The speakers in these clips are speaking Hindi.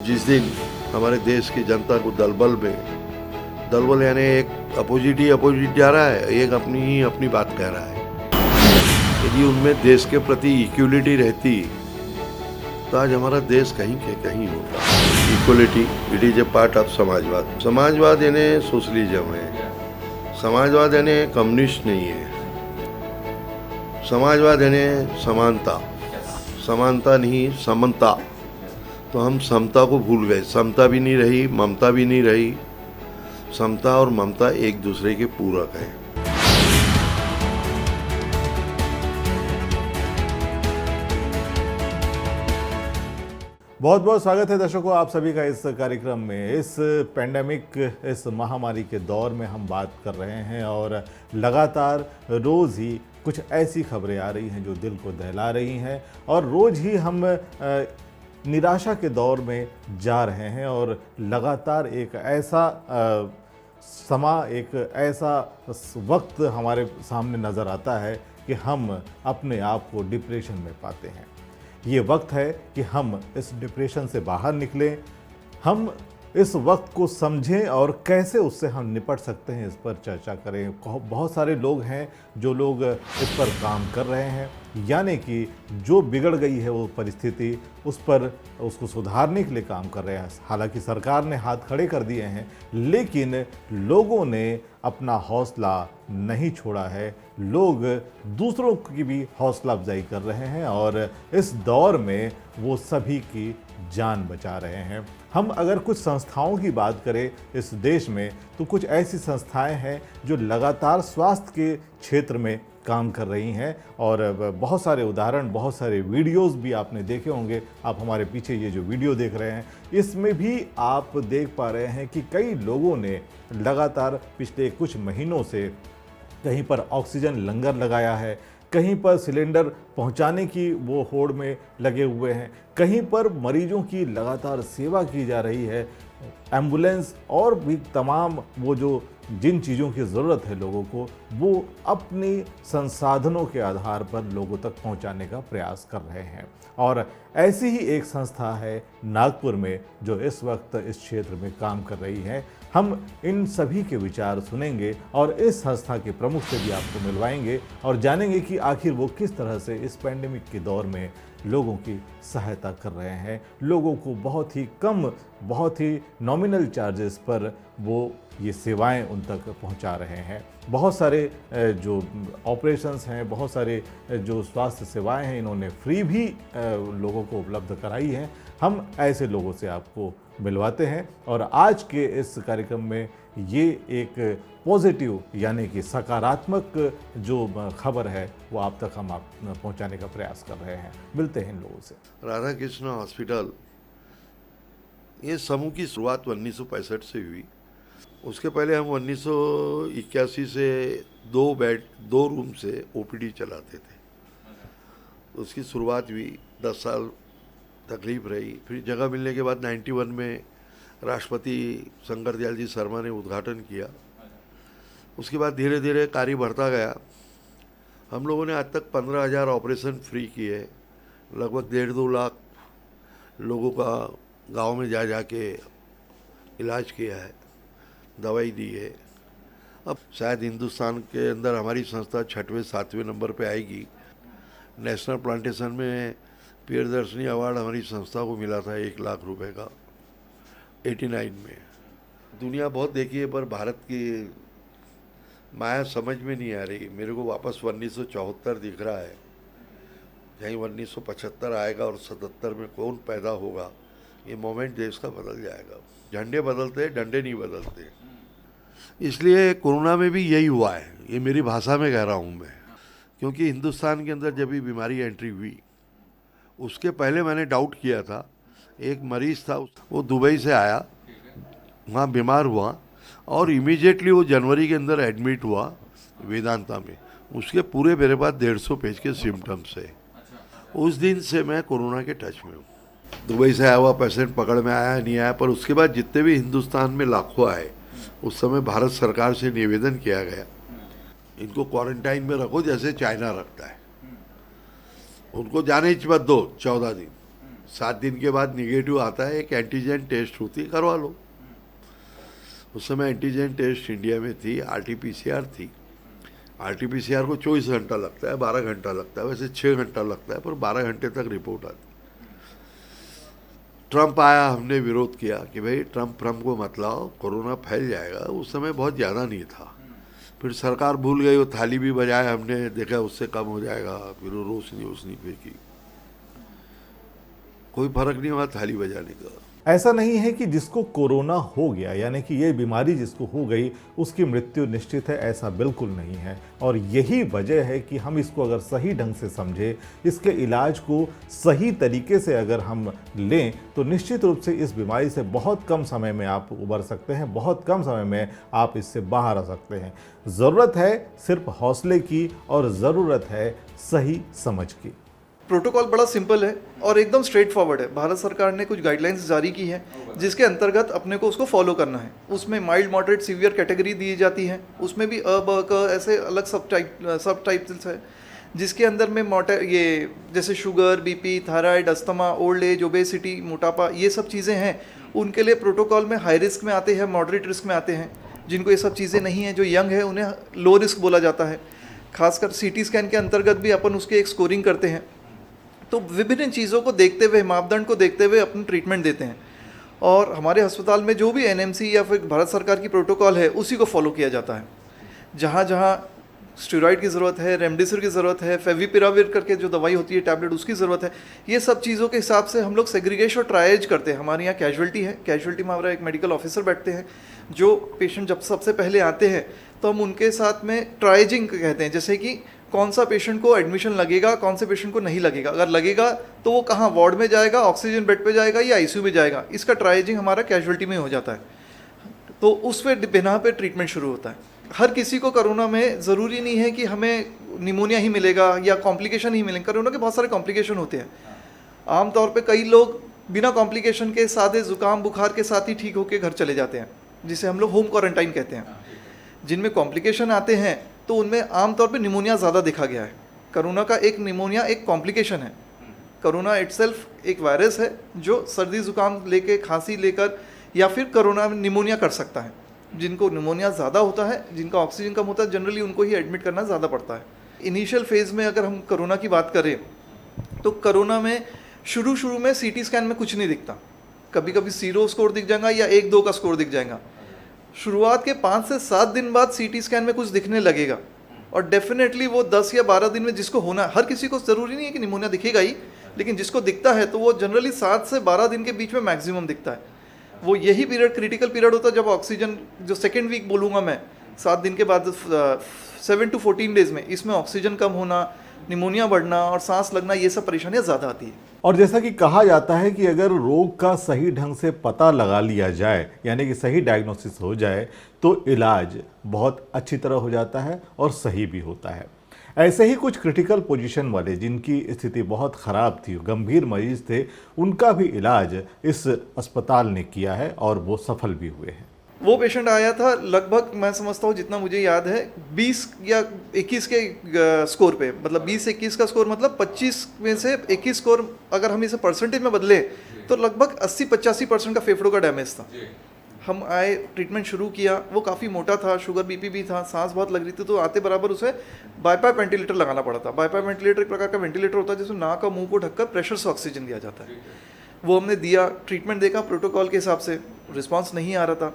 जिस दिन हमारे देश की जनता को दलबल यानी एक अपोजिट ही अपोजिट जा रहा है, एक अपनी ही अपनी बात कह रहा है। यदि उनमें देश के प्रति इक्वलिटी रहती तो आज हमारा देश कहीं के कहीं होता। Equality it is a part of समाजवाद। समाजवाद यानी सोशलिज्म है, समाजवाद यानी कम्युनिस्ट नहीं है। समाजवाद यानी समानता, समानता नहीं समता। तो हम समता को भूल गए, समता भी नहीं रही, ममता भी नहीं रही। समता और ममता एक दूसरे के पूरक हैं। बहुत बहुत स्वागत है दर्शकों आप सभी का इस कार्यक्रम में। इस पेंडेमिक, इस महामारी के दौर में हम बात कर रहे हैं और लगातार रोज़ ही कुछ ऐसी खबरें आ रही हैं जो दिल को दहला रही हैं और रोज़ ही हम निराशा के दौर में जा रहे हैं और लगातार एक ऐसा एक ऐसा वक्त हमारे सामने नज़र आता है कि हम अपने आप को डिप्रेशन में पाते हैं। ये वक्त है कि हम इस डिप्रेशन से बाहर निकलें, हम इस वक्त को समझें और कैसे उससे हम निपट सकते हैं इस पर चर्चा करें। बहुत सारे लोग हैं जो लोग इस पर काम कर रहे हैं, यानी कि जो बिगड़ गई है वो परिस्थिति उसको सुधारने के लिए काम कर रहे हैं। हालांकि सरकार ने हाथ खड़े कर दिए हैं, लेकिन लोगों ने अपना हौसला नहीं छोड़ा है। लोग दूसरों की भी हौसला अफजाई कर रहे हैं और इस दौर में वो सभी की जान बचा रहे हैं। हम अगर कुछ संस्थाओं की बात करें इस देश में, तो कुछ ऐसी संस्थाएं हैं जो लगातार स्वास्थ्य के क्षेत्र में काम कर रही हैं और बहुत सारे उदाहरण, बहुत सारे वीडियोस भी आपने देखे होंगे। आप हमारे पीछे ये जो वीडियो देख रहे हैं, इसमें भी आप देख पा रहे हैं कि कई लोगों ने लगातार पिछले कुछ महीनों से कहीं पर ऑक्सीजन लंगर लगाया है, कहीं पर सिलेंडर पहुंचाने की वो होड़ में लगे हुए हैं, कहीं पर मरीजों की लगातार सेवा की जा रही है। एम्बुलेंस और भी तमाम वो जो जिन चीज़ों की ज़रूरत है लोगों को, वो अपने संसाधनों के आधार पर लोगों तक पहुंचाने का प्रयास कर रहे हैं। और ऐसी ही एक संस्था है नागपुर में जो इस वक्त इस क्षेत्र में काम कर रही है। हम इन सभी के विचार सुनेंगे और इस संस्था के प्रमुख से भी आपको मिलवाएंगे और जानेंगे कि आखिर वो किस तरह से इस पैंडेमिक के दौर में लोगों की सहायता कर रहे हैं। लोगों को बहुत ही कम, बहुत ही नॉमिनल चार्जेस पर वो ये सेवाएं उन तक पहुंचा रहे हैं। बहुत सारे जो ऑपरेशंस हैं, बहुत सारे जो स्वास्थ्य सेवाएं हैं, इन्होंने फ्री भी लोगों को उपलब्ध कराई हैं। हम ऐसे लोगों से आपको मिलवाते हैं और आज के इस कार्यक्रम में ये एक पॉजिटिव यानी कि सकारात्मक जो खबर है वो आप तक हम पहुंचाने का प्रयास कर रहे हैं। मिलते हैं इन लोगों से। राधा कृष्ण हॉस्पिटल, ये समूह की शुरुआत 1965 से हुई। उसके पहले हम 1981 से 2 रूम से ओपीडी चलाते थे। उसकी शुरुआत हुई, 10 साल तकलीफ रही। फिर जगह मिलने के बाद 91 में राष्ट्रपति शंकर दयाल जी शर्मा ने उद्घाटन किया। उसके बाद धीरे धीरे कार्य बढ़ता गया। हम लोगों ने आज तक 15,000 ऑपरेशन फ्री किए, लगभग 1.5-2 लाख लोगों का गांव में जा जाके इलाज किया है, दवाई दी है। अब शायद हिंदुस्तान के अंदर हमारी संस्था 6वें-7वें नंबर पे आएगी। नेशनल प्लांटेशन में प्रियदर्शनी अवार्ड हमारी संस्था को मिला था 1 लाख रुपए का 89 में। दुनिया बहुत देखी है पर भारत की माया समझ में नहीं आ रही। मेरे को वापस 1974 दिख रहा है, कहीं 1975 आएगा और 77 में कौन पैदा होगा। ये मोमेंट देश का बदल जाएगा। झंडे बदलते, डंडे नहीं बदलते। इसलिए कोरोना में भी यही हुआ है। ये मेरी भाषा में कह रहा हूँ मैं, क्योंकि हिंदुस्तान के अंदर जब भी बीमारी एंट्री हुई, उसके पहले मैंने डाउट किया था। एक मरीज़ था, वो दुबई से आया, वहाँ बीमार हुआ और इमीडिएटली वो जनवरी के अंदर एडमिट हुआ वेदांता में। उसके पूरे मेरे पास 150 पेज के सिम्टम्स है। उस दिन से मैं कोरोना के टच में हूँ। दुबई से आया हुआ पेशेंट पकड़ में आया नहीं आया, पर उसके बाद जितने भी हिंदुस्तान में लाखों आए, उस समय भारत सरकार से निवेदन किया गया, इनको क्वारंटाइन में रखो जैसे चाइना रखता है। उनको जाने ही मत दो 14 दिन। 7 दिन के बाद निगेटिव आता है, एक एंटीजन टेस्ट होती है, करवा लो। उस समय एंटीजन टेस्ट इंडिया में थी, RT-PCR थी। RT-PCR को 24 घंटा लगता है, 12 घंटा लगता है, वैसे 6 घंटा लगता है, पर 12 घंटे तक रिपोर्ट आती। ट्रंप आया, हमने विरोध किया कि भाई ट्रंप को मत लाओ, कोरोना फैल जाएगा। उस समय बहुत ज़्यादा नहीं था। फिर सरकार भूल गई, वो थाली भी बजाए, हमने देखा उससे कम हो जाएगा, फिर वो रोशनी फेंकी, कोई फर्क नहीं हुआ थाली बजाने का। ऐसा नहीं है कि जिसको कोरोना हो गया यानी कि ये बीमारी जिसको हो गई उसकी मृत्यु निश्चित है, ऐसा बिल्कुल नहीं है। और यही वजह है कि हम इसको अगर सही ढंग से समझें, इसके इलाज को सही तरीके से अगर हम लें तो निश्चित रूप से इस बीमारी से बहुत कम समय में आप उबर सकते हैं, बहुत कम समय में आप इससे बाहर आ सकते हैं। ज़रूरत है सिर्फ हौसले की और ज़रूरत है सही समझ की। प्रोटोकॉल बड़ा सिंपल है और एकदम स्ट्रेट फॉरवर्ड है। भारत सरकार ने कुछ गाइडलाइंस जारी की है जिसके अंतर्गत अपने को उसको फॉलो करना है। उसमें माइल्ड, मॉडरेट, सीवियर कैटेगरी दी जाती है। उसमें भी अ, ब, क ऐसे अलग सब टाइप्स है, जिसके अंदर में ये जैसे sugar, BP, thyroid, asthma, old age, obesity, मोटापा, ये सब चीज़ें हैं। उनके लिए प्रोटोकॉल में हाई रिस्क में आते हैं, मॉडरेट रिस्क में आते हैं। जिनको ये सब चीज़ें नहीं हैं, जो यंग है, उन्हें लो रिस्क बोला जाता है। खासकर CT स्कैन के अंतर्गत भी अपन उसके एक स्कोरिंग करते हैं। तो विभिन्न चीज़ों को देखते हुए, मापदंड को देखते हुए अपनी ट्रीटमेंट देते हैं। और हमारे अस्पताल में जो भी NMC या फिर भारत सरकार की प्रोटोकॉल है उसी को फॉलो किया जाता है। जहाँ जहाँ स्टेरॉइड की ज़रूरत है, रेमडेसिविर की ज़रूरत है, फेविपिराविर करके जो दवाई होती है टैबलेट, उसकी ज़रूरत है, ये सब चीज़ों के हिसाब से हम लोग सेग्रीगेशन और ट्रायज करते हैं। हमारे यहाँ कैजुअल्टी है, कैजुअल्टी में हमारा एक मेडिकल ऑफिसर बैठते हैं। जो पेशेंट जब सबसे पहले आते हैं तो हम उनके साथ में ट्रायजिंग कहते हैं, जैसे कि कौन सा पेशेंट को एडमिशन लगेगा, कौन से पेशेंट को नहीं लगेगा। अगर लगेगा तो वो कहाँ, वार्ड में जाएगा, ऑक्सीजन बेड पे जाएगा या ICU में जाएगा। इसका ट्रायजिंग हमारा कैजुअल्टी में हो जाता है। तो उस पे बिना पे ट्रीटमेंट शुरू होता है। हर किसी को कोरोना में ज़रूरी नहीं है कि हमें निमोनिया ही मिलेगा या कॉम्प्लिकेशन ही मिलेंगे। कोरोना के बहुत सारे कॉम्प्लिकेशन होते हैं। आमतौर पर कई लोग बिना कॉम्प्लिकेशन के सादे जुकाम बुखार के साथ ही ठीक होकर घर चले जाते हैं, जिसे हम लोग होम क्वारंटाइन कहते हैं। जिनमें कॉम्प्लिकेशन आते हैं तो उनमें आमतौर पे निमोनिया ज़्यादा देखा गया है। कोरोना का एक निमोनिया एक कॉम्प्लिकेशन है। कोरोना इटसेल्फ एक वायरस है जो सर्दी जुकाम लेके, खांसी लेकर या फिर कोरोना में निमोनिया कर सकता है। जिनको निमोनिया ज़्यादा होता है, जिनका ऑक्सीजन कम होता है, जनरली उनको ही एडमिट करना ज़्यादा पड़ता है। इनिशियल फेज़ में अगर हम कोरोना की बात करें तो कोरोना में शुरू में CT स्कैन में कुछ नहीं दिखता। कभी कभी 0 स्कोर दिख जाएगा या 1-2 का स्कोर दिख जाएगा। शुरुआत के 5 से 7 दिन बाद CT स्कैन में कुछ दिखने लगेगा और डेफिनेटली वो 10 या 12 दिन में जिसको होना, हर किसी को ज़रूरी नहीं है कि निमोनिया दिखेगा ही, लेकिन जिसको दिखता है तो वो जनरली 7 से 12 दिन के बीच में मैक्सिमम दिखता है। वो यही पीरियड क्रिटिकल पीरियड होता है जब ऑक्सीजन, जो सेकेंड वीक बोलूँगा मैं, 7 दिन के बाद 7 to 14 डेज में, इसमें ऑक्सीजन कम होना, निमोनिया बढ़ना और सांस लगना, ये सब परेशानियाँ ज़्यादा आती है। और जैसा कि कहा जाता है कि अगर रोग का सही ढंग से पता लगा लिया जाए, यानी कि सही डायग्नोसिस हो जाए, तो इलाज बहुत अच्छी तरह हो जाता है और सही भी होता है। ऐसे ही कुछ क्रिटिकल पोजीशन वाले जिनकी स्थिति बहुत ख़राब थी, गंभीर मरीज थे, उनका भी इलाज इस अस्पताल ने किया है और वो सफल भी हुए हैं। वो पेशेंट आया था लगभग, मैं समझता हूँ जितना मुझे याद है, 20 या 21 के स्कोर पे, मतलब 20-21 का स्कोर, मतलब 25 में से 21 स्कोर अगर हम इसे परसेंटेज में बदले तो लगभग 80-85% का फेफड़ों का डैमेज था। हम आए, ट्रीटमेंट शुरू किया। वो काफ़ी मोटा था, शुगर बीपी भी था, सांस बहुत लग रही थी, तो आते बराबर उसे बाईपाइप वेंटिलेटर लगाना पड़ा था। बाईपाइप वेंटिलेटर एक प्रकार का वेंटिलेटर होता है जिसमें नाक और मुंह को ढककर प्रेशर से ऑक्सीजन दिया जाता है। वो हमने दिया, ट्रीटमेंट देखा, प्रोटोकॉल के हिसाब से रिस्पॉन्स नहीं आ रहा था।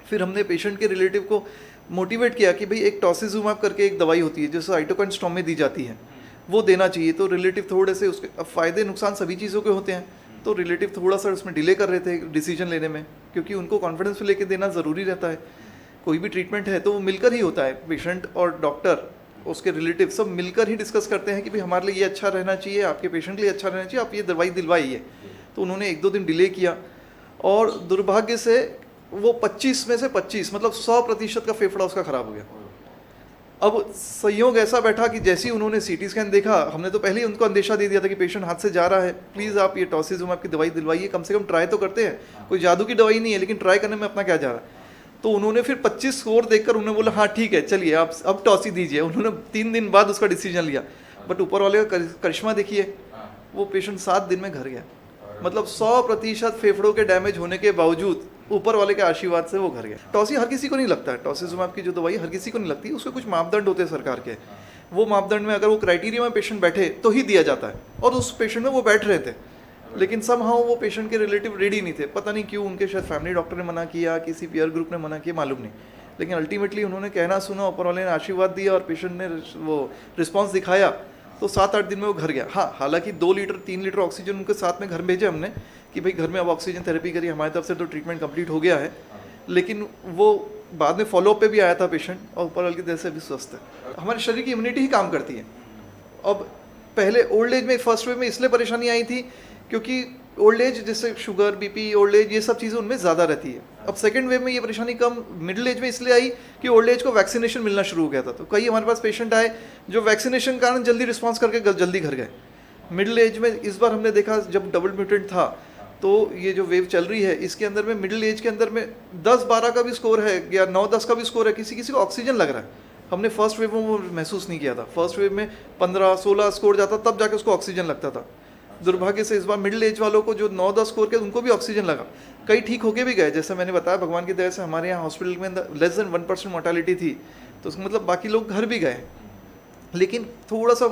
फिर हमने पेशेंट के रिलेटिव को मोटिवेट किया कि भाई एक टॉसिजुमैब करके एक दवाई होती है जो साइटोकाइन स्टॉर्म में दी जाती है, वो देना चाहिए। तो रिलेटिव थोड़े से उसके, अब फ़ायदे नुकसान सभी चीज़ों के होते हैं, तो रिलेटिव थोड़ा सा उसमें डिले कर रहे थे डिसीजन लेने में, क्योंकि उनको कॉन्फिडेंस पे लेके देना ज़रूरी रहता है। कोई भी ट्रीटमेंट है तो वो मिलकर ही होता है, पेशेंट और डॉक्टर, उसके रिलेटिव सब मिलकर ही डिस्कस करते हैं कि भाई हमारे लिए ये अच्छा रहना चाहिए, आपके पेशेंट के लिए अच्छा रहना चाहिए, आप ये दवाई दिलवाइए। तो उन्होंने 1-2 दिन डिले किया और दुर्भाग्य से वो 25 में से 25, मतलब 100% का फेफड़ा उसका ख़राब हो गया। अब संयोग ऐसा बैठा कि जैसे ही उन्होंने CT स्कैन देखा, हमने तो पहले ही उनको अंदेशा दे दिया था कि पेशेंट हाथ से जा रहा है, प्लीज़ आप ये टॉसिजुमैब की दवाई दिलवाइए, कम से कम ट्राई तो करते हैं, कोई जादू की दवाई नहीं है, लेकिन ट्राई करने में अपना क्या जा रहा है। तो उन्होंने फिर 25 स्कोर देखकर उन्होंने बोला हाँ ठीक है चलिए आप अब टॉसी दीजिए। उन्होंने 3 दिन बाद उसका डिसीजन लिया, बट ऊपर वाले का करिश्मा देखिए, वो पेशेंट 7 दिन में घर गया। मतलब 100% फेफड़ों के डैमेज होने के बावजूद ऊपर वाले के आशीर्वाद से वो घर गया। टॉसी हर किसी को नहीं लगता है, टॉसिजुमाब की जो दवाई हर किसी को नहीं लगती, उसके कुछ मापदंड होते हैं सरकार के। वो मापदंड में अगर वो क्राइटेरिया में पेशेंट बैठे तो ही दिया जाता है, और उस पेशेंट में वो बैठ रहे थे, लेकिन समहाउ वो पेशेंट के रिलेटिव रेडी नहीं थे। पता नहीं क्यों, उनके शायद फैमिली डॉक्टर ने मना किया, किसी पीयर ग्रुप ने मना किया, मालूम नहीं, लेकिन अल्टीमेटली उन्होंने कहना सुना, ऊपर वाले ने आशीर्वाद दिया और पेशेंट ने वो रिस्पॉन्स दिखाया, तो 7-8 दिन में वो घर गया। हाँ, हालांकि 2 लीटर 3 लीटर ऑक्सीजन उनके साथ में घर भेजे हमने कि भाई घर में अब ऑक्सीजन थेरेपी करिए, हमारी तरफ से तो ट्रीटमेंट कंप्लीट हो गया है, लेकिन वो बाद में फॉलोअप पे भी आया था पेशेंट, और ऊपर वाले की तरह से भी स्वस्थ है। हमारे शरीर की इम्यूनिटी ही काम करती है। अब पहले ओल्ड एज में फर्स्ट वेव में इसलिए परेशानी आई थी क्योंकि ओल्ड एज जैसे शुगर, बीपी, ओल्ड एज, ये सब चीज़ें उनमें ज़्यादा रहती है। अब सेकंड वेव में ये परेशानी कम मिडिल एज में इसलिए आई कि ओल्ड एज को वैक्सीनेशन मिलना शुरू हो गया था, तो कई हमारे पास पेशेंट आए जो वैक्सीनेशन के कारण जल्दी रिस्पॉन्स करके जल्दी घर गए। मिडिल एज में इस बार हमने देखा जब डबल म्यूटेंट था, तो ये जो वेव चल रही है इसके अंदर में मिडिल एज के अंदर में 10-12 का भी स्कोर है या 9-10 का भी स्कोर है, किसी किसी को ऑक्सीजन लग रहा है। हमने फर्स्ट वेव में वो महसूस नहीं किया था। फर्स्ट वेव में 15-16 स्कोर जाता तब जाके उसको ऑक्सीजन लगता था। दुर्भाग्य से इस बार मिडिल एज वालों को जो 9-10 स्कोर के उनको भी ऑक्सीजन लगा, कई ठीक होके भी गए। जैसे मैंने बताया, भगवान की दया से हमारे यहाँ हॉस्पिटल में लेस देन 1% मोर्टेलिटी थी, तो उसका मतलब बाकी लोग घर भी गए। लेकिन थोड़ा सा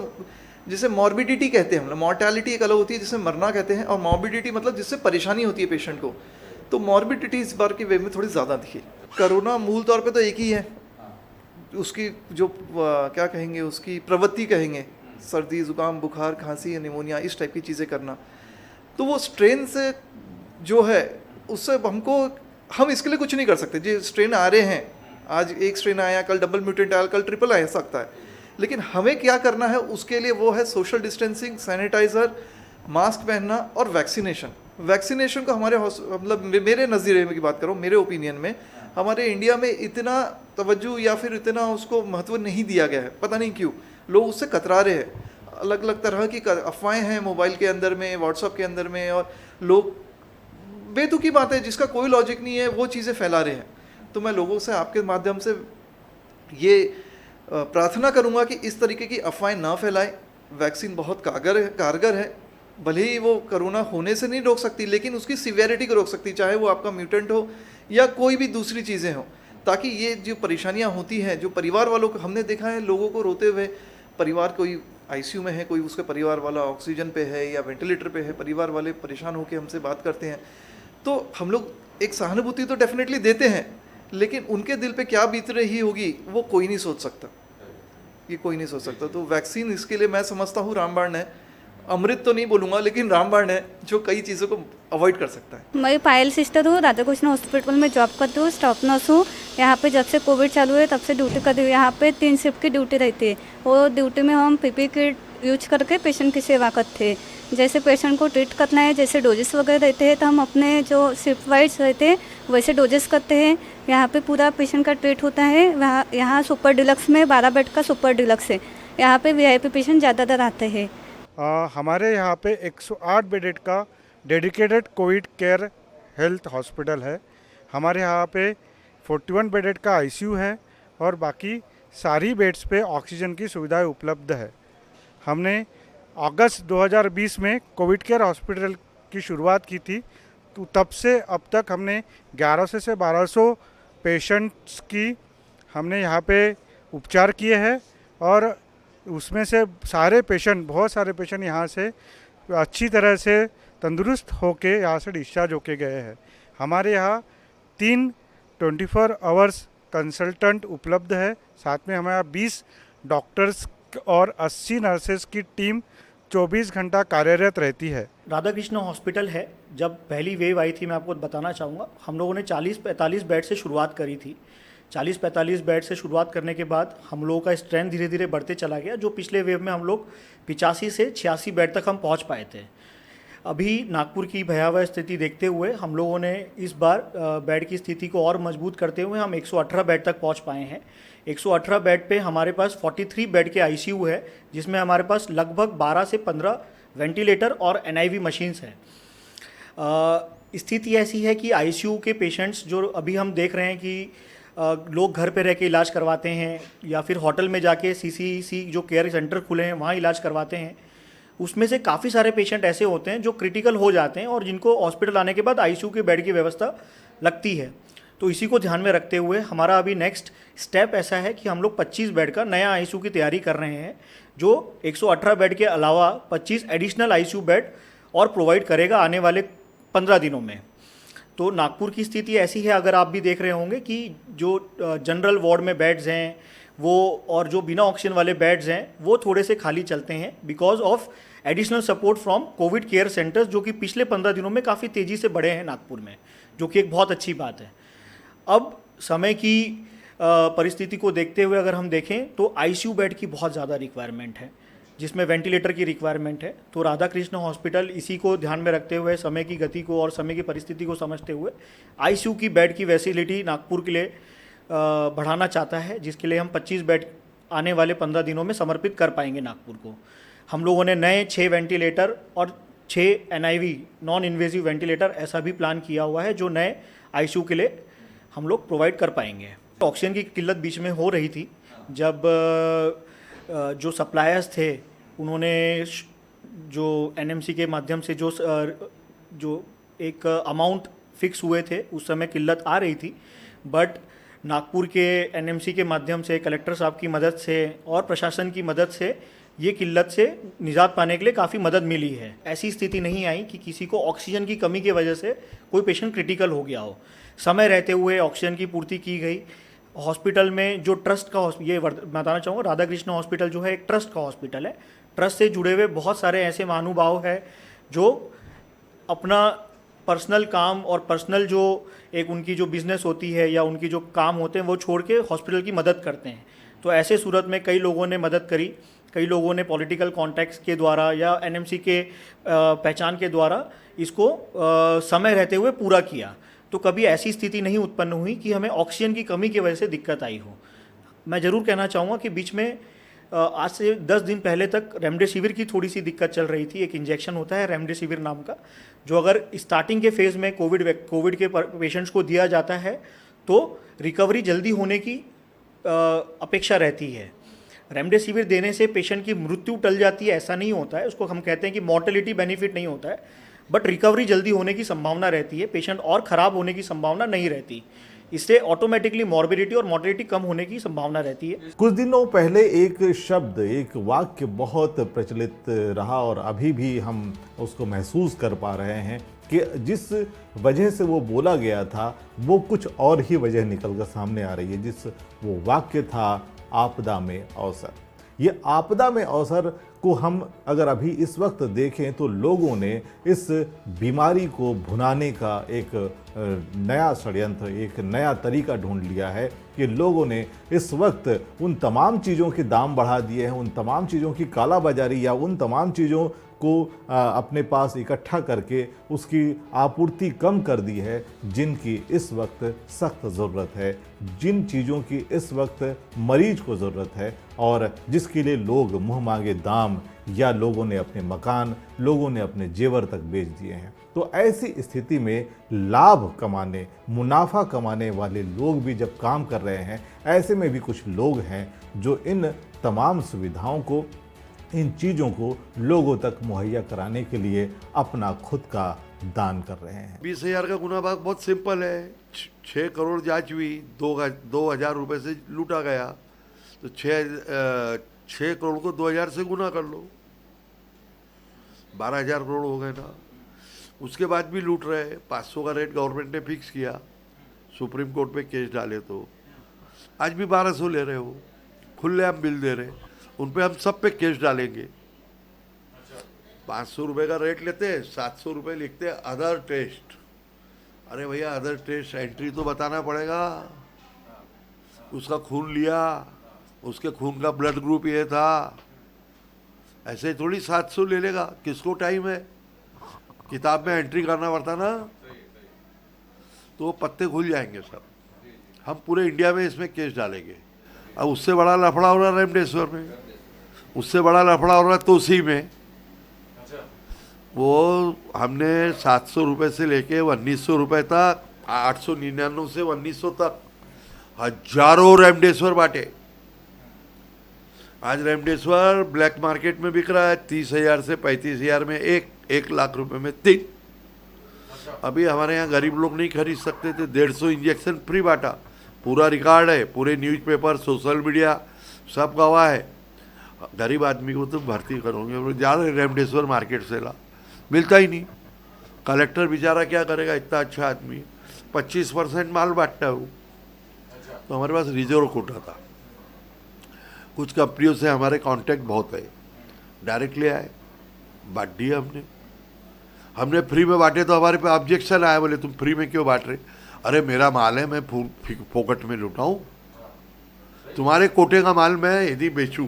जिसे मॉर्बिडिटी कहते हैं हम लोग, मॉर्टेलिटी एक अलग होती है जिसे मरना कहते हैं, और मॉर्बिडिटी मतलब जिससे परेशानी होती है पेशेंट को, तो मॉर्बिडिटी इस बार की वेव में थोड़ी ज़्यादा दिखी। कोरोना मूल तौर पे तो एक ही है, उसकी जो क्या कहेंगे, उसकी प्रवृत्ति कहेंगे, सर्दी, जुकाम, बुखार, खांसी, निमोनिया, इस टाइप की चीज़ें करना। तो वो स्ट्रेन से जो है उससे हम इसके लिए कुछ नहीं कर सकते। जो स्ट्रेन आ रहे हैं, आज एक स्ट्रेन आया, कल डबल म्यूटेंट आया, कल ट्रिपल आ सकता है, लेकिन हमें क्या करना है उसके लिए वो है सोशल डिस्टेंसिंग, सैनिटाइज़र, मास्क पहनना और वैक्सीनेशन। वैक्सीनेशन को हमारे मतलब मेरे नज़रिए में की बात करूँ, मेरे ओपिनियन में हमारे इंडिया में इतना तवज्जो या फिर इतना उसको महत्व नहीं दिया गया है। पता नहीं क्यों लोग उससे कतरा रहे हैं। अलग अलग तरह की अफवाहें हैं मोबाइल के अंदर में, व्हाट्सएप के अंदर में, और लोग बेतुकी बातें जिसका कोई लॉजिक नहीं है वो चीज़ें फैला रहे हैं। तो मैं लोगों से आपके माध्यम से ये प्रार्थना करूंगा कि इस तरीके की अफवाहें ना फैलाएं। वैक्सीन बहुत कारगर है, भले ही वो कोरोना होने से नहीं रोक सकती, लेकिन उसकी सिवियरिटी को रोक सकती, चाहे वो आपका म्यूटेंट हो या कोई भी दूसरी चीज़ें हो, ताकि ये जो परेशानियां होती हैं, जो परिवार वालों को हमने देखा है लोगों को रोते हुए, परिवार कोई आईसीयू में है, कोई उसके परिवार वाला ऑक्सीजन पे है या वेंटिलेटर पे है, परिवार वाले परेशान होकर हमसे बात करते हैं, तो हम लोग एक सहानुभूति तो डेफिनेटली देते हैं, लेकिन उनके दिल पे क्या बीत रही होगी वो कोई नहीं सोच सकता, ये कोई नहीं सोच सकता। तो वैक्सीन इसके लिए मैं समझता हूँ रामबाण है, अमृत तो नहीं बोलूँगा लेकिन रामबाण है जो कई चीज़ों को अवॉइड कर सकता है। मैं पायल सिस्टर हूँ, राधा कृष्ण हॉस्पिटल में जॉब करती हूँ, स्टाफ नर्स हूँ। यहाँ पे जब से कोविड चालू है तब से ड्यूटी करती हूँ। यहाँ पे 3 शिफ्ट की ड्यूटी रहती है, और ड्यूटी में हम पीपी किट यूज करके पेशेंट की सेवा करते हैं। जैसे पेशेंट को ट्रीट करना है, जैसे डोजेस वगैरह रहते हैं, तो हम अपने जो शिफ्ट वाइज रहते हैं वैसे डोजेस करते हैं। यहाँ पे पूरा पेशेंट का ट्रीट होता है। यहाँ सुपर डिलक्स में 12 बेड का सुपर डिलक्स है। यहाँ पे वीआईपी पेशेंट ज़्यादातर आते हैं। हमारे यहाँ पे 108 बेडेड का dedicated Covid care health hospital है। हमारे यहाँ पे 41 बेडेड का आईसीयू है, और बाकी सारी बेड्स पे ऑक्सीजन की सुविधाएं उपलब्ध है। हमने अगस्त 2020 में कोविड केयर हॉस्पिटल की शुरुआत की थी, तो तब से अब तक हमने 1100 से 1200 पेशेंट्स की हमने यहाँ पे उपचार किए हैं, और उसमें से बहुत सारे पेशेंट यहाँ से अच्छी तरह से तंदुरुस्त होके यहाँ से डिस्चार्ज होके गए हैं। हमारे यहाँ 3 24 आवर्स कंसल्टेंट उपलब्ध है। साथ में हमारे यहाँ 20 डॉक्टर्स और 80 नर्सेज की टीम 24 घंटा कार्यरत रहती है। राधा कृष्ण हॉस्पिटल है। जब पहली वेव आई थी, मैं आपको बताना चाहूँगा, हम लोगों ने 40-45 बेड से शुरुआत करी थी। 40-45 बेड से शुरुआत करने के बाद हम लोगों का स्ट्रेंथ धीरे धीरे बढ़ते चला गया, जो पिछले वेव में हम लोग 85 से 86 बेड तक हम पहुंच पाए थे। अभी नागपुर की भयावह स्थिति देखते हुए हम लोगों ने इस बार बेड की स्थिति को और मजबूत करते हुए हम 118 बेड तक पहुंच पाए हैं। 118 बेड पे हमारे पास 43 बेड के आईसीयू है, जिसमें हमारे पास लगभग 12 से 15 वेंटिलेटर और एनआईवी मशीन्स हैं। स्थिति ऐसी है कि आईसीयू के पेशेंट्स जो अभी हम देख रहे हैं कि लोग घर पे रह के इलाज करवाते हैं या फिर होटल में जाके सीसीसी जो केयर सेंटर खुले हैं वहाँ इलाज करवाते हैं, उसमें से काफ़ी सारे पेशेंट ऐसे होते हैं जो क्रिटिकल हो जाते हैं और जिनको हॉस्पिटल आने के बाद आईसीयू के बेड की व्यवस्था लगती है। तो इसी को ध्यान में रखते हुए हमारा अभी नेक्स्ट स्टेप ऐसा है कि हम लोग 25 बेड का नया आईसीयू की तैयारी कर रहे हैं, जो 118 बेड के अलावा 25 एडिशनल आईसीयू बेड और प्रोवाइड करेगा आने वाले 15 दिनों में। तो नागपुर की स्थिति ऐसी है, अगर आप भी देख रहे होंगे कि जो जनरल वार्ड में बेड्स हैं वो और जो बिना ऑक्सीजन वाले बेड्स हैं वो थोड़े से खाली चलते हैं because of additional support from Covid care centres, जो कि पिछले 15 दिनों में काफ़ी तेज़ी से बढ़े हैं नागपुर में, जो कि एक बहुत अच्छी बात है। अब समय की परिस्थिति को देखते हुए अगर हम देखें तो आईसीयू बेड की बहुत ज़्यादा रिक्वायरमेंट है, जिसमें वेंटिलेटर की रिक्वायरमेंट है। तो राधा कृष्ण हॉस्पिटल इसी को ध्यान में रखते हुए, समय की गति को और समय की परिस्थिति को समझते हुए आईसीयू की बेड की फैसिलिटी नागपुर के लिए बढ़ाना चाहता है, जिसके लिए हम 25 बेड आने वाले 15 दिनों में समर्पित कर पाएंगे नागपुर को। हम लोगों ने नए 6 वेंटिलेटर और 6 एनआईवी नॉन इन्वेजिव वेंटिलेटर ऐसा भी प्लान किया हुआ है, जो नए आईसीयू के लिए हम लोग प्रोवाइड कर पाएंगे। ऑक्सीजन की किल्लत बीच में हो रही थी, जब जो सप्लायर्स थे उन्होंने जो एनएमसी के माध्यम से जो एक अमाउंट फिक्स हुए थे, उस समय किल्लत आ रही थी, बट नागपुर के एनएमसी के माध्यम से, कलेक्टर साहब की मदद से और प्रशासन की मदद से ये किल्लत से निजात पाने के लिए काफ़ी मदद मिली है। ऐसी स्थिति नहीं आई कि किसी को ऑक्सीजन की कमी की वजह से कोई पेशेंट क्रिटिकल हो गया हो। समय रहते हुए ऑक्सीजन की पूर्ति की गई। हॉस्पिटल में जो ट्रस्ट का ये बताना चाहूँगा, राधा कृष्ण हॉस्पिटल जो है एक ट्रस्ट का हॉस्पिटल है। ट्रस्ट से जुड़े हुए बहुत सारे ऐसे महानुभाव हैं जो अपना पर्सनल काम और पर्सनल जो एक उनकी जो बिज़नेस होती है या उनकी जो काम होते हैं वो छोड़ के हॉस्पिटल की मदद करते हैं। तो ऐसे सूरत में कई लोगों ने मदद करी, कई लोगों ने पॉलिटिकल कॉन्टैक्ट्स के द्वारा या एनएमसी के पहचान के द्वारा इसको समय रहते हुए पूरा किया। तो कभी ऐसी स्थिति नहीं उत्पन्न हुई कि हमें ऑक्सीजन की कमी की वजह से दिक्कत आई हो। मैं ज़रूर कहना चाहूँगा कि बीच में आज से 10 दिन पहले तक रेमडेसिविर की थोड़ी सी दिक्कत चल रही थी। एक इंजेक्शन होता है रेमडेसिविर नाम का, जो अगर स्टार्टिंग के फेज़ में कोविड के पेशेंट्स को दिया जाता है तो रिकवरी जल्दी होने की अपेक्षा रहती है। रेमडेसिविर देने से पेशेंट की मृत्यु टल जाती है ऐसा नहीं होता है, उसको हम कहते हैं कि मॉर्टेलिटी बेनिफिट नहीं होता है, बट रिकवरी जल्दी होने की संभावना रहती है, पेशेंट और ख़राब होने की संभावना नहीं रहती। इससे ऑटोमेटिकली मॉर्बिडिटी और मॉर्टेलिटी कम होने की संभावना रहती है। कुछ दिनों पहले एक शब्द, एक वाक्य बहुत प्रचलित रहा और अभी भी हम उसको महसूस कर पा रहे हैं कि जिस वजह से वो बोला गया था वो कुछ और ही वजह निकल कर सामने आ रही है। जिस वो वाक्य था आपदा में अवसर। ये आपदा में अवसर को हम अगर अभी इस वक्त देखें तो लोगों ने इस बीमारी को भुनाने का एक नया षड्यंत्र, एक नया तरीका ढूंढ लिया है कि लोगों ने इस वक्त उन तमाम चीज़ों के दाम बढ़ा दिए हैं, उन तमाम चीज़ों की कालाबाजारी या उन तमाम चीज़ों को अपने पास इकट्ठा करके उसकी आपूर्ति कम कर दी है जिनकी इस वक्त सख्त ज़रूरत है, जिन चीज़ों की इस वक्त मरीज को ज़रूरत है और जिसके लिए लोग मुँह मांगे दाम या लोगों ने अपने मकान, लोगों ने अपने जेवर तक बेच दिए हैं। तो ऐसी स्थिति में लाभ कमाने, मुनाफा कमाने वाले लोग भी जब काम कर रहे हैं, ऐसे में भी कुछ लोग हैं जो इन तमाम सुविधाओं को, इन चीज़ों को लोगों तक मुहैया कराने के लिए अपना खुद का दान कर रहे हैं। 20,000 का गुना भाग बहुत सिंपल है। 6 करोड़ जांच हुई, 2,000 रुपये से लूटा गया, तो 6 करोड़ को 2,000 से गुना कर लो, 12,000 करोड़ हो गए ना। उसके बाद भी लूट रहे। 500 का रेट गवर्नमेंट ने फिक्स किया, सुप्रीम कोर्ट में केस डाले तो आज भी 1,200 ले रहे हो, खुलेआम बिल दे रहे। उन पे हम सब पे केस डालेंगे। 500 रुपये का रेट लेते हैं, 700 रुपये लिखते हैं अदर टेस्ट। अरे भैया अदर टेस्ट एंट्री तो बताना पड़ेगा। उसका खून लिया, उसके खून का ब्लड ग्रुप ये था, ऐसे थोड़ी 700 ले लेगा। किसको टाइम है, किताब में एंट्री करना पड़ता ना, तो वो पत्ते खुल जाएंगे सब। हम पूरे इंडिया में इसमें केस डालेंगे। अब उससे बड़ा लफड़ा हो रहा है रेमडेसिविर में, उससे बड़ा लफड़ा हो रहा है तोसी में। वो हमने 700 रुपये से लेके 1,900 रुपये तक, 899 से 1,900 तक हजारों रेमडेसिविर बांटे। आज रेमडेसिविर ब्लैक मार्केट में बिक रहा है 30,000 से 35,000 में, 1 लाख रुपए में 3। अभी हमारे यहाँ गरीब लोग नहीं खरीद सकते थे, 150 इंजेक्शन फ्री बांटा, पूरा रिकॉर्ड है, पूरे न्यूज़पेपर सोशल मीडिया सब गवाह है। गरीब आदमी को तो भर्ती करोगे, ज़्यादा रेमडेसिविर मार्केट से ला, मिलता ही नहीं। कलेक्टर बेचारा क्या करेगा, इतना अच्छा आदमी, 25% माल बांटता है वो। तो हमारे पास रिजर्व कोटा था, कुछ कंपनियों से हमारे कांटेक्ट बहुत है, डायरेक्ट ले आए, बांट दिया हमने फ्री में बांटे तो हमारे पे ऑब्जेक्शन आया, बोले तुम फ्री में क्यों बांट रहे। अरे मेरा माल है, मैं फोकट में लुटाऊं? तुम्हारे कोटे का माल मैं यदि बेचूं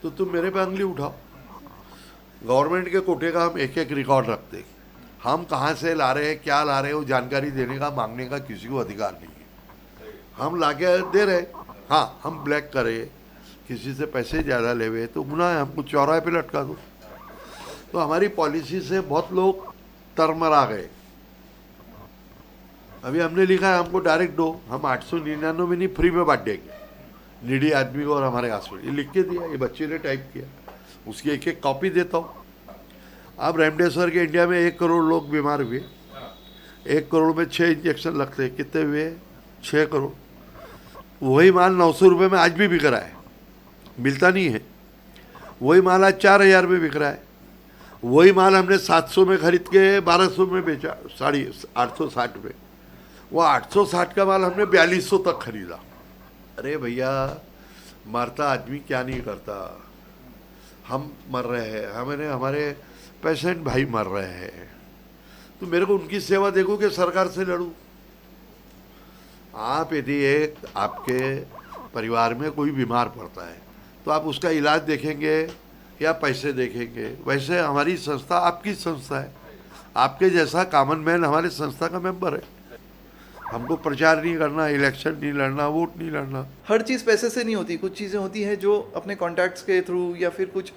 तो तुम मेरे पे अंगली उठाओ। गवर्नमेंट के कोटे का हम एक एक रिकॉर्ड रखते, हम कहाँ से ला रहे हैं, क्या ला रहे हैं, वो जानकारी देने का मांगने का किसी को अधिकार नहीं है। हम ला के दे रहे, हाँ हम ब्लैक करे, किसी से पैसे ज़्यादा ले हुए तो गुनाह है, हमको चौराहे पे लटका दो। तो हमारी पॉलिसी से बहुत लोग तरमरा गए। अभी हमने लिखा है हमको डायरेक्ट दो, हम 899 में नहीं फ्री में बांट देंगे नीडी आदमी को और हमारे हॉस्पिटल। ये लिख के दिया, ये बच्चे ने टाइप किया, उसकी एक एक कॉपी देता हूँ। अब रेमडेसिविर के इंडिया में 1 करोड़ लोग बीमार हुए, 1 करोड़ में 6 इंजेक्शन लगते हैं, कितने हुए? 6 करोड़। वही माल 900 रुपये में आज भी बिक रहा है, मिलता नहीं है। वही माल आज 4,000 में बिक रहा है। वही माल हमने 700 में खरीद के 1200 में बेचा, 860 में। वो 860 का माल हमने 4200 तक खरीदा। अरे भैया, मरता आदमी क्या नहीं करता, हम मर रहे हैं, हमारे पेशेंट भाई मर रहे हैं, तो मेरे को उनकी सेवा देखो कि सरकार से लड़ूं। आप यदि एक आपके परिवार में कोई बीमार पड़ता है तो आप उसका इलाज देखेंगे या पैसे देखेंगे? वैसे हमारी संस्था आपकी संस्था है, आपके जैसा कॉमन मैन हमारे संस्था का मेंबर है। हमको प्रचार नहीं करना, इलेक्शन नहीं लड़ना, वोट नहीं लड़ना। हर चीज़ पैसे से नहीं होती, कुछ चीज़ें होती हैं जो अपने कॉन्टैक्ट्स के थ्रू या फिर कुछ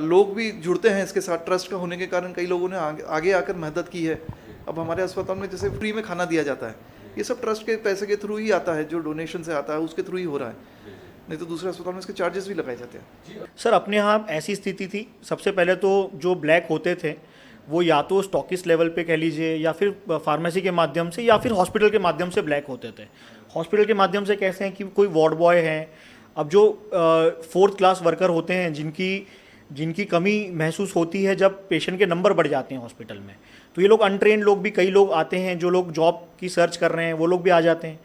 लोग भी जुड़ते हैं इसके साथ। ट्रस्ट का होने के कारण कई लोगों ने आगे आकर मदद की है। अब हमारे अस्पताल में जैसे फ्री में खाना दिया जाता है, ये सब ट्रस्ट के पैसे के थ्रू ही आता है, जो डोनेशन से आता है उसके थ्रू ही हो रहा है, नहीं तो दूसरे अस्पताल में इसके चार्जेस भी लगाए जाते हैं। सर अपने यहाँ ऐसी स्थिति थी, सबसे पहले तो जो ब्लैक होते थे वो या तो स्टॉकिस्ट लेवल पे कह लीजिए या फिर फार्मेसी के माध्यम से या फिर हॉस्पिटल के माध्यम से ब्लैक होते थे। हॉस्पिटल के माध्यम से कैसे हैं कि कोई वार्ड बॉय हैं, अब जो 4th क्लास वर्कर होते हैं जिनकी कमी महसूस होती है जब पेशेंट के नंबर बढ़ जाते हैं हॉस्पिटल में, तो ये लोग अनट्रेंड लोग भी कई लोग आते हैं, जो लोग जॉब की सर्च कर रहे हैं वो लोग भी आ जाते हैं।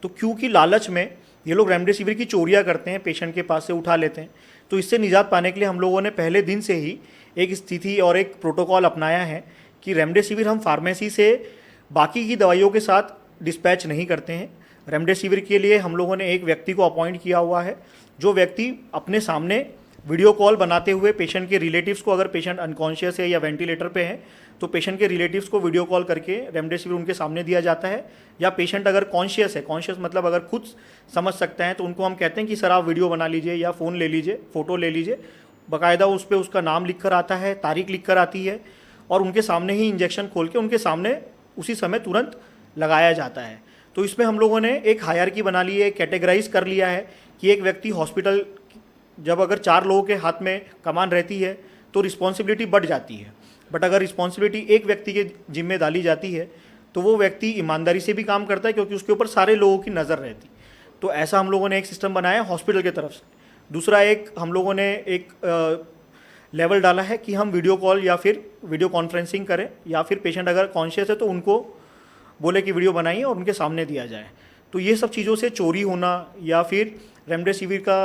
तो क्योंकि लालच में ये लोग रेमडेसिविर की चोरियां करते हैं, पेशेंट के पास से उठा लेते हैं। तो इससे निजात पाने के लिए हम लोगों ने पहले दिन से ही एक स्थिति और एक प्रोटोकॉल अपनाया है कि रेमडेसिविर हम फार्मेसी से बाकी की दवाइयों के साथ डिस्पैच नहीं करते हैं। रेमडेसिविर के लिए हम लोगों ने एक व्यक्ति को अपॉइंट किया हुआ है, जो व्यक्ति अपने सामने वीडियो कॉल बनाते हुए पेशेंट के रिलेटिव्स को, अगर पेशेंट अनकॉन्शियस है या वेंटिलेटर पे है तो पेशेंट के रिलेटिव्स को वीडियो कॉल करके रेमडेसिविर उनके सामने दिया जाता है। या पेशेंट अगर कॉन्शियस है, कॉन्शियस मतलब अगर खुद समझ सकता है, तो उनको हम कहते हैं कि सर आप वीडियो बना लीजिए या फ़ोन ले लीजिए, फ़ोटो ले लीजिए, बाकायदा उस पर उसका नाम लिख कर आता है, तारीख लिख कर आती है, और उनके सामने ही इंजेक्शन खोल के उनके सामने उसी समय तुरंत लगाया जाता है। तो इसमें हम लोगों ने एक हायरार्की बना ली है, कैटेगराइज कर लिया है कि एक व्यक्ति हॉस्पिटल जब अगर 4 लोगों के हाथ में कमान रहती है तो रिस्पॉन्सिबिलिटी बढ़ जाती है, बट अगर रिस्पॉन्सिबिलिटी एक व्यक्ति के जिम्मे डाली जाती है तो वो व्यक्ति ईमानदारी से भी काम करता है, क्योंकि उसके ऊपर सारे लोगों की नज़र रहती। तो ऐसा हम लोगों ने एक सिस्टम बनाया हॉस्पिटल की तरफ से। दूसरा एक हम लोगों ने एक लेवल डाला है कि हम वीडियो कॉल या फिर वीडियो कॉन्फ्रेंसिंग करें, या फिर पेशेंट अगर कॉन्शियस है तो उनको बोले कि वीडियो बनाइए और उनके सामने दिया जाए। तो ये सब चीज़ों से चोरी होना या फिर रेमडेसिविर का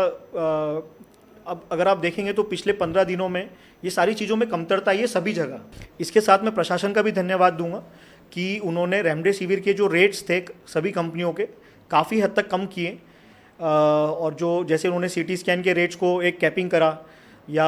अब अगर आप देखेंगे तो पिछले 15 दिनों में ये सारी चीज़ों में कमतरता है सभी जगह। इसके साथ मैं प्रशासन का भी धन्यवाद दूंगा कि उन्होंने रेमडेसिविर के जो रेट्स थे सभी कंपनियों के काफ़ी हद तक कम किए, और जो जैसे उन्होंने CT स्कैन के रेट्स को एक कैपिंग करा या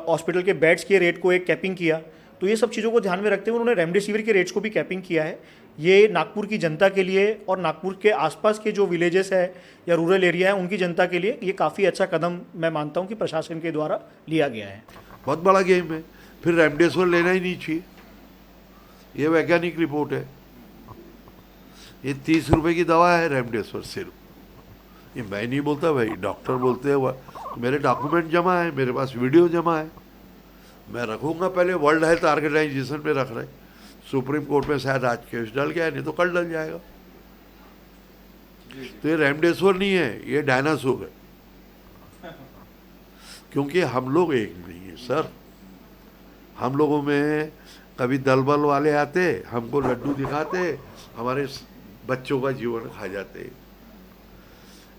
हॉस्पिटल के बेड्स के रेट को एक कैपिंग किया, तो ये सब चीज़ों को ध्यान में रखते हुए उन्होंने रेमडेसिविर के रेट्स को भी कैपिंग किया है। ये नागपुर की जनता के लिए और नागपुर के आसपास के जो विलेजेस है या रूरल एरिया है उनकी जनता के लिए ये काफ़ी अच्छा कदम मैं मानता हूँ कि प्रशासन के द्वारा लिया गया है। बहुत बड़ा गेम है, फिर रेमडेसिविर लेना ही नहीं चाहिए। ये वैज्ञानिक रिपोर्ट है, ये 30 रुपए की दवा है रेमडेसिविर सिर्फ, ये मैं नहीं बोलता भाई, डॉक्टर बोलते हैं। मेरे डॉक्यूमेंट जमा है, मेरे पास वीडियो जमा है, मैं रखूँगा। पहले वर्ल्ड हेल्थ ऑर्गेनाइजेशन में रख रहे, सुप्रीम कोर्ट में शायद आज केस डल गया है, नहीं तो कल डल जाएगा। तो ये रेमडेसिविर नहीं है, ये डायनासोर है। क्योंकि हम लोग एक नहीं है सर। हम लोगों में कभी दलबल वाले आते, हमको लड्डू दिखाते, हमारे बच्चों का जीवन खा जाते।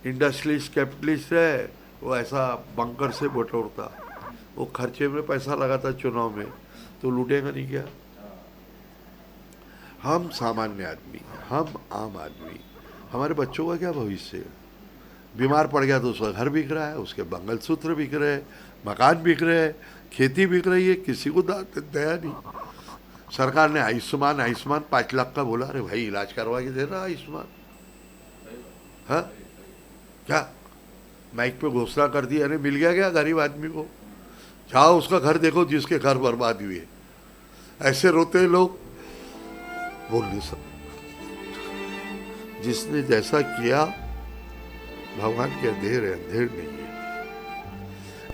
इंडस्ट्रियलिस्ट कैपिटलिस्ट है, वो ऐसा बंकर से बटोरता, वो खर्चे में पैसा लगाता चुनाव में, तो लूटेगा नहीं क्या? हम सामान्य आदमी, हम आम आदमी, हमारे बच्चों का क्या भविष्य है? बीमार पड़ गया तो उसका घर बिक रहा है, उसके मंगलसूत्र बिक रहे हैं, मकान बिक रहे हैं, खेती बिक रही है, किसी को दया नहीं। सरकार ने आयुष्मान 5 लाख का बोला, अरे भाई इलाज करवा के दे रहा आयुष्मान, हाँ क्या माइक पे घोषणा कर दी, अरे मिल गया क्या गरीब आदमी को? जाओ उसका घर देखो जिसके घर बर्बाद हुए। ऐसे रोते हैं लोग, बोल नहीं सकते। जिसने जैसा किया, भगवान के अंधेर है, अंधेर नहीं है।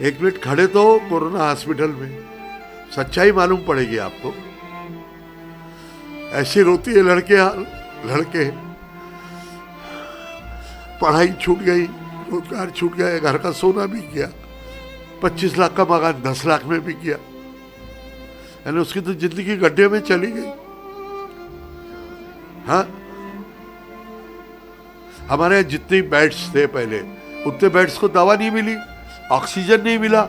1 मिनट खड़े तो कोरोना हॉस्पिटल में, सच्चाई मालूम पड़ेगी आपको। ऐसी रोती है लड़के, पढ़ाई छूट गई, रोजगार छूट गया, घर का सोना बिक गया, 25 लाख का मकान 10 लाख में बिक गया, यानी उसकी तो जिंदगी गड्ढे में चली गई। हाँ, हमारे यहाँ जितने बेड्स थे पहले, उतने बेड्स को दवा नहीं मिली, ऑक्सीजन नहीं मिला।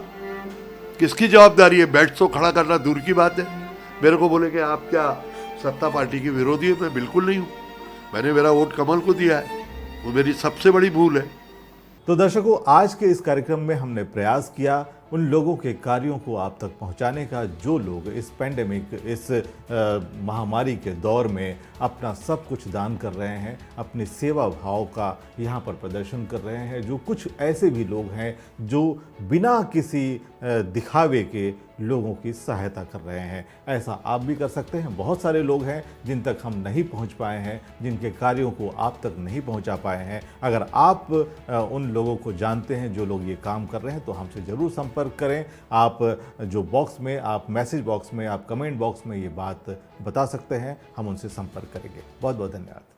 किसकी जवाबदारी है? बेड्स को खड़ा करना दूर की बात है। मेरे को बोले कि आप क्या सत्ता पार्टी के विरोधी है? मैं बिल्कुल नहीं हूँ, मैंने मेरा वोट कमल को दिया है, वो मेरी सबसे बड़ी भूल है। तो दर्शकों, आज के इस कार्यक्रम में हमने प्रयास किया उन लोगों के कार्यों को आप तक पहुंचाने का जो लोग इस पेंडेमिक, इस महामारी के दौर में अपना सब कुछ दान कर रहे हैं, अपने सेवा भाव का यहाँ पर प्रदर्शन कर रहे हैं। जो कुछ ऐसे भी लोग हैं जो बिना किसी दिखावे के लोगों की सहायता कर रहे हैं। ऐसा आप भी कर सकते हैं। बहुत सारे लोग हैं जिन तक हम नहीं पहुंच पाए हैं, जिनके कार्यों को आप तक नहीं पहुंचा पाए हैं। अगर आप उन लोगों को जानते हैं जो लोग ये काम कर रहे हैं, तो हमसे ज़रूर संपर्क करें। आप जो बॉक्स में, आप मैसेज बॉक्स में, आप कमेंट बॉक्स में ये बात बता सकते हैं, हम उनसे संपर्क करेंगे। बहुत बहुत धन्यवाद।